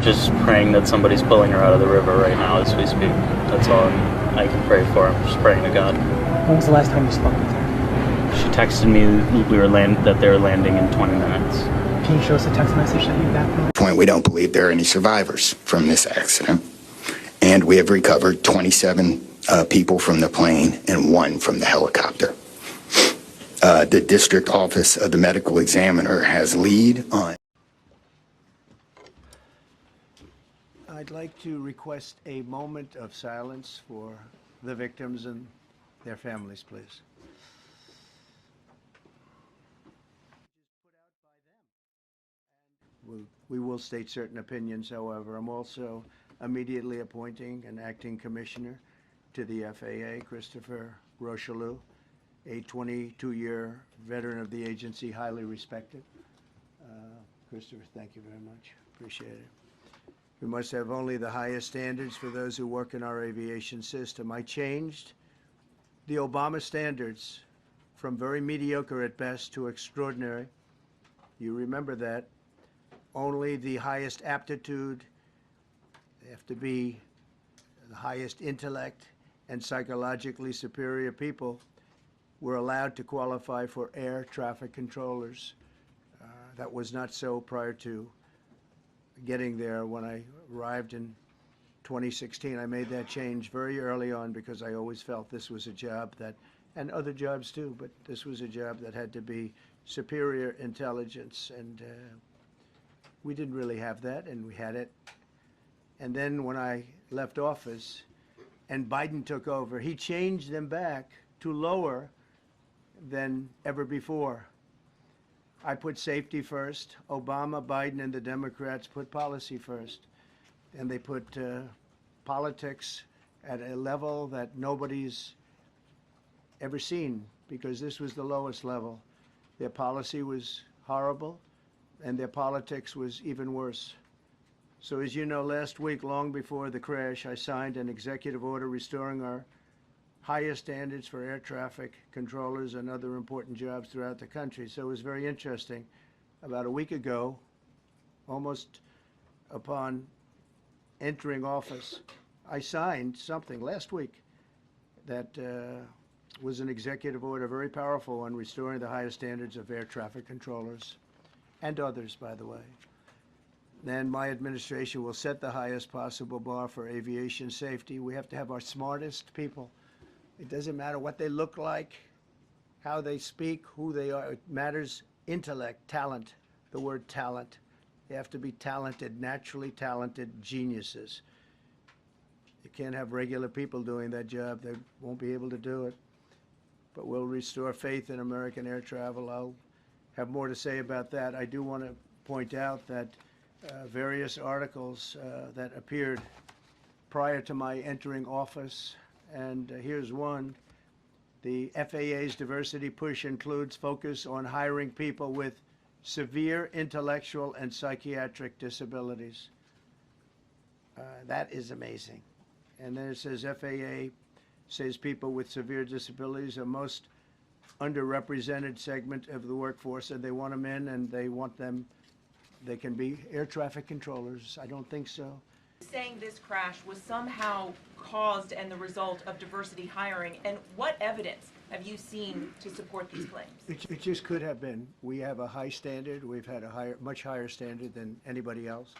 just praying that somebody's pulling her out of the river right now as we speak. That's all I can pray for. I'm just praying to God. When was the last time you spoke with her? She texted me that they were landing in 20 minutes. Can you show us a text message that you got from her? Point, we don't believe there are any survivors from this accident. And we have recovered 27 people from the plane and 1 from the helicopter. The district office of the medical examiner has lead on. I'd like to request a moment of silence for the victims and their families, please. We will state certain opinions, however. I'm also immediately appointing an acting commissioner to the FAA, Christopher Rocheleau, a 22-year veteran of the agency, highly respected. Christopher, thank you very much. Appreciate it. We must have only the highest standards for those who work in our aviation system. I changed the Obama standards from very mediocre at best to extraordinary. You remember that. Only the highest aptitude, they have to be the highest intellect and psychologically superior people were allowed to qualify for air traffic controllers. That was not so prior to getting there. When I arrived in 2016, I made that change very early on because I always felt this was a job that, and other jobs too, but this was a job that had to be superior intelligence, and we didn't really have that, and we had it. And then when I left office and Biden took over, he changed them back to lower than ever before. I put safety first. Obama, Biden, and the Democrats put policy first. And they put politics at a level that nobody's ever seen, because this was the lowest level. Their policy was horrible, and their politics was even worse. So as you know, last week, long before the crash, I signed an executive order restoring our highest standards for air traffic controllers and other important jobs throughout the country. So it was very interesting. About a week ago, almost upon entering office, I signed something last week that was an executive order, very powerful, on restoring the highest standards of air traffic controllers and others, by the way. Then my administration will set the highest possible bar for aviation safety. We have to have our smartest people. It doesn't matter what they look like, how they speak, who they are. It matters intellect, talent, the word talent. They have to be talented, naturally talented geniuses. You can't have regular people doing that job. They won't be able to do it. But we'll restore faith in American air travel. I'll have more to say about that. I do want to point out that various articles that appeared prior to my entering office, and here's one. The FAA's diversity push includes focus on hiring people with severe intellectual and psychiatric disabilities. That is amazing. And then it says FAA says people with severe disabilities are most underrepresented segment of the workforce, and they want them in, and they want them, they can be air traffic controllers. I don't think so. Saying this crash was somehow caused and the result of diversity hiring, and what evidence have you seen to support these claims? It just could have been. We have a high standard. We've had a much higher standard than anybody else.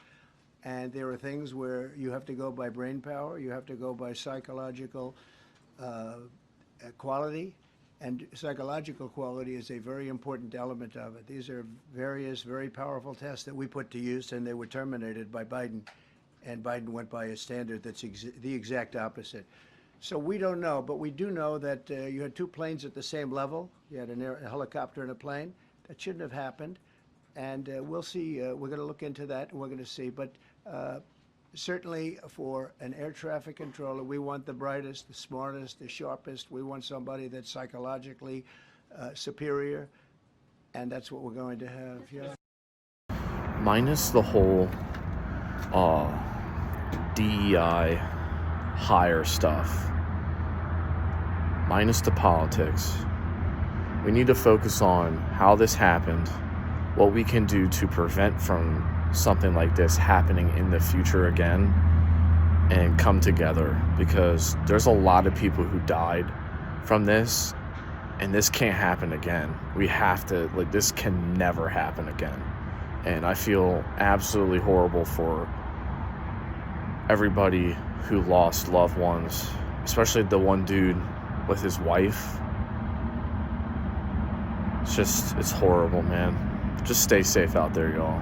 And there are things where you have to go by brain power, you have to go by psychological quality, and psychological quality is a very important element of it. These are various very powerful tests that we put to use, and they were terminated by Biden, and Biden went by a standard that's the exact opposite. So we don't know, but we do know that you had 2 planes at the same level. You had a helicopter and a plane. That shouldn't have happened, and we'll see. We're going to look into that, and we're going to see. But certainly for an air traffic controller, we want the brightest, the smartest, the sharpest. We want somebody that's psychologically superior, and that's what we're going to have. Yeah. Minus the whole DEI hire stuff, minus the politics, we need to focus on how this happened, what we can do to prevent from something like this happening in the future again and come together, because there's a lot of people who died from this, and this can't happen again. We have to, like, this can never happen again. And I feel absolutely horrible for everybody who lost loved ones, especially the one dude with his wife. It's horrible, man. Just stay safe out there, y'all.